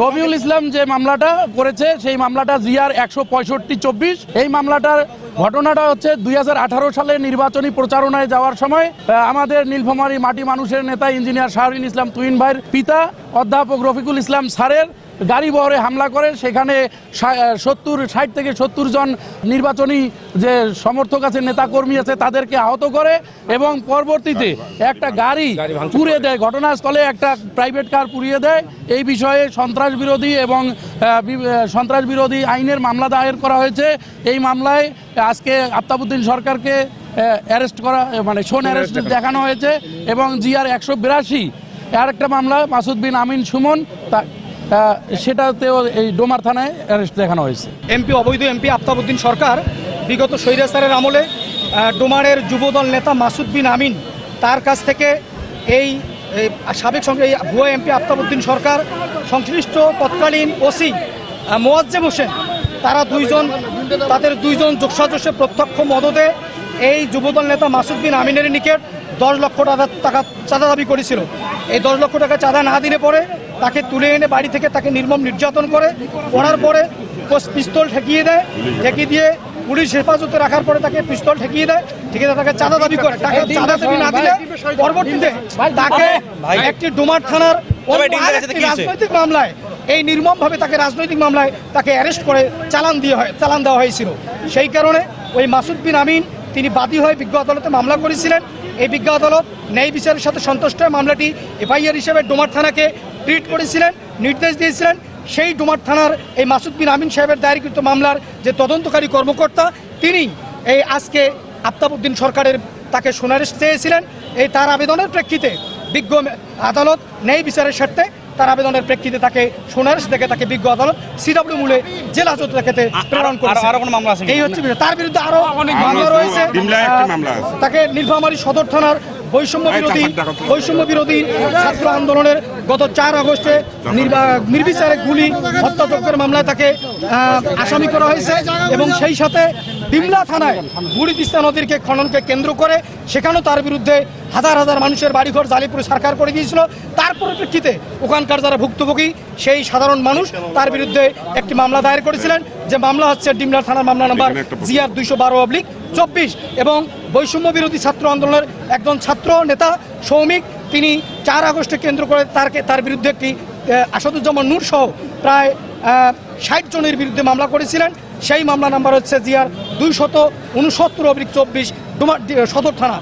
রবিউল ইসলাম যে মামলাটা করেছে সেই মামলাটা জিআর 165/24। এই মামলাটার ঘটনাটা হচ্ছে 2018 সালে নির্বাচনী প্রচারণায় যাওয়ার সময় আমাদের নীলফামারী মাটি মানুষের নেতা ইঞ্জিনিয়ার শাহরিন ইসলাম তুহিন ভাইয়ের পিতা অধ্যাপক রফিকুল ইসলাম স্যারের গাড়ি বহরে হামলা করে সেখানে 60 থেকে 70 জন নির্বাচনী যে সমর্থক আছে নেতাকর্মী আছে তাদেরকে আহত করে এবং পরবর্তীতে একটা গাড়ি পুড়িয়ে দেয়, ঘটনাস্থলে একটা প্রাইভেট কার পুড়িয়ে দেয়। এই বিষয়ে সন্ত্রাস বিরোধী এবং সন্ত্রাস বিরোধী আইনের মামলা দায়ের করা হয়েছে। এই মামলায় আজকে আফতাবউদ্দিন সরকারকে অ্যারেস্ট করা মানে শোন অ্যারেস্ট দেখানো হয়েছে এবং জিআর 182 আরেকটা মামলা মাসুদ বিন আমিন সুমন সেটাতেও এই ডোমার থানায় অ্যারেস্ট দেখানো হয়েছে। অবৈধ এমপি আফতাবউদ্দিন সরকার বিগত স্বৈরাচারের আমলে ডোমারের যুবদল নেতা মাসুদ বিন আমিন তার কাছ থেকে এই সাবেক ভুয়া এমপি আফতাবউদ্দিন সরকার সংশ্লিষ্ট তৎকালীন ওসি মোয়াজ্জেম হোসেন তাদের দুইজন যোগসাজশে প্রত্যক্ষ মদতে এই যুবদল নেতা মাসুদ বিন আমিনের নিকট 10 লক্ষ টাকা চাঁদা দাবি করেছিল। এই 10 লক্ষ টাকা চাঁদা না দিলে পরে তাকে তুলে এনে বাড়ি থেকে তাকে নির্মম নির্যাতন করার পরে পিস্তল ঠেকিয়ে দিয়ে পুলিশ হেফাজতে রাখার পরে তাকে পিস্তল ঠেকিয়ে দেয়, তাকে চাঁদা দাবি করে। তাকে চাঁদা দাবি না দিলে পরবর্তীতে তাকে একটি ডোমার থানার রাজনৈতিক মামলায় এই নির্মমভাবে তাকে রাজনৈতিক মামলায় তাকে অ্যারেস্ট করে চালান দেওয়া হয়েছিল। সেই কারণে ওই মাসুদ বিন আমিন তিনি বাদী হয়ে বিজ্ঞ আদালতে মামলা করেছিলেন। এই বিজ্ঞ আদালত ন্যায় বিচারের সাথে সন্তুষ্ট হয়ে মামলাটি এফআইআর হিসেবে ডোমার থানাকে ট্রিট করেছিলেন, নির্দেশ দিয়েছিলেন। সেই ডোমার থানার এই মাসুদ বিন আমিন সাহেবের দায়েরকৃত মামলার যে তদন্তকারী কর্মকর্তা তিনি এই আজকে আফতাবউদ্দিন সরকারের তাকে সোনারেস্ট চেয়েছিলেন। এই তার আবেদনের প্রেক্ষিতে বিজ্ঞ আদালত ন্যায় বিচারের স্বার্থে তার আবেদনের প্রেক্ষিতে তাকে সোনারেস্ট দেখে তাকে বিজ্ঞ আদালত সিডব্লিউ মূলে জেলা হাজতে দেখাতে প্রেরণ করেছে। এই হচ্ছে তার বিরুদ্ধে আরো অনেক মামলা রয়েছে। তাকে নীলফামারী সদর থানার বৈষম্য বিরোধী ছাত্র আন্দোলনের গত 4 আগস্টে নির্বিচারে গুলি হত্যাযজ্ঞের মামলায় তাকে আসামি করা হয়েছে এবং সেই সাথে বিমলা থানায় বুড়ি তিস্তা নদীর খননকে কেন্দ্র করে সেখানেও তার বিরুদ্ধে হাজার হাজার মানুষের বাড়িঘর জালিপুরে সরকার করে দিয়েছিল। তার পরিপ্রেক্ষিতে ওখানকার যারা ভুক্তভোগী সেই সাধারণ মানুষ তার বিরুদ্ধে একটি মামলা দায়ের করেছিলেন, যে মামলা হচ্ছে ডিমলা থানার মামলা নাম্বার জিআর 212/24 এবং বৈষম্য বিরোধী ছাত্র আন্দোলনের একজন ছাত্র নেতা সৌমিক তিনি 4 আগস্টে কেন্দ্র করে তার বিরুদ্ধে একটি আসাদুজ্জামান নূর সহ প্রায় 60 জনের বিরুদ্ধে মামলা করেছিলেন। সেই মামলা নাম্বার হচ্ছে জিআর 269/24 সদর থানা।